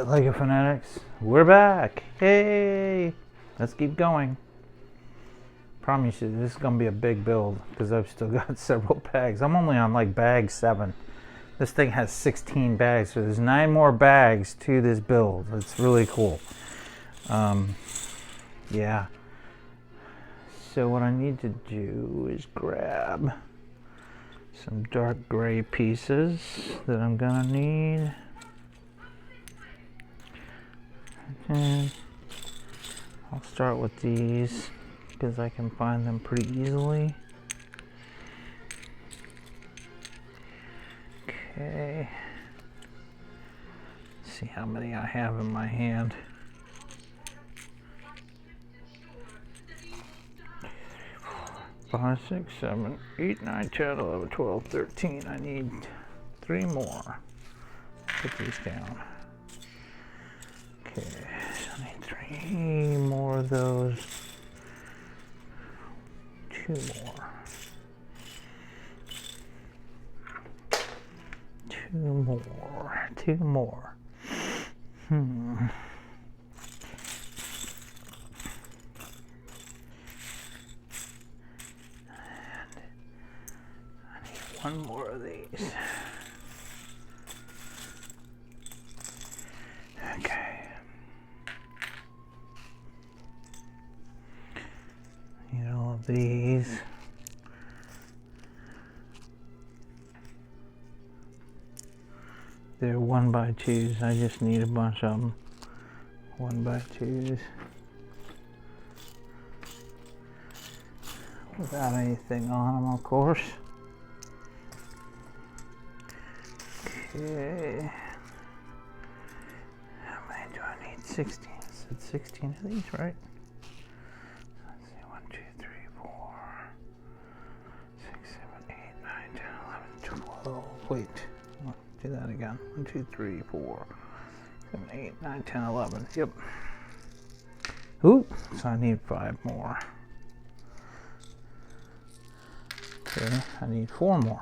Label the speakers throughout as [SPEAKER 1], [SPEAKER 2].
[SPEAKER 1] Alright, Lego Fanatics, we're back. Hey, let's keep going. Promise you, this is going to be a big build because I've still got several bags. I'm only on like bag 7. This thing has 16 bags, so there's 9 more bags to this build. It's really cool. Yeah. So what I need to do is grab some dark gray pieces that I'm going to need. And I'll start with these because I can find them pretty easily. Okay. Let's see how many I have in my hand. 5, 6, 7, 8, 9, 10, 11, 12, 13. I need 3 more. Put these down. Okay, so I need 3 more of those. 2 more. 2 more. 2 more. And I need 1 more of these. Okay. Need all of these. They're 1x2s. I just need a bunch of them. 1x2s. Without anything on them, of course. Okay. How many do I need? 16. I said 16 of these, right? Let's see. 1, 2, 3, 4, 6, 7, 8, 9, 10, 11, 12. Wait. Do that again. 1, 2, 3, 4, 7, 8, 9, 10, 11. Yep. Ooh, so I need 5 more. Okay, I need 4 more.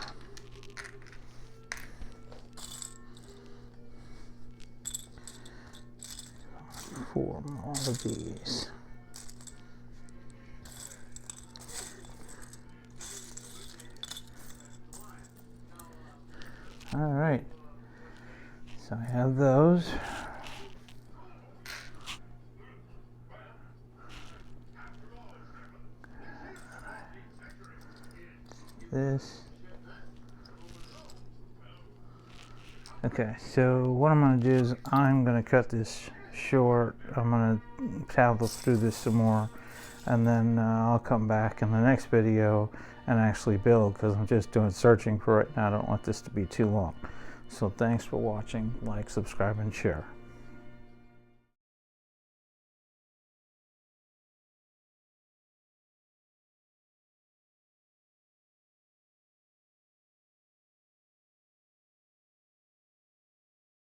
[SPEAKER 1] 4 more of these. All right, so I have those. This. Okay, so what I'm going to do is I'm going to cut this short. I'm going to travel through this some more, and then I'll come back in the next video and actually build, because I'm just doing searching for it now. I don't want this to be too long. So thanks for watching. Like, subscribe, and share.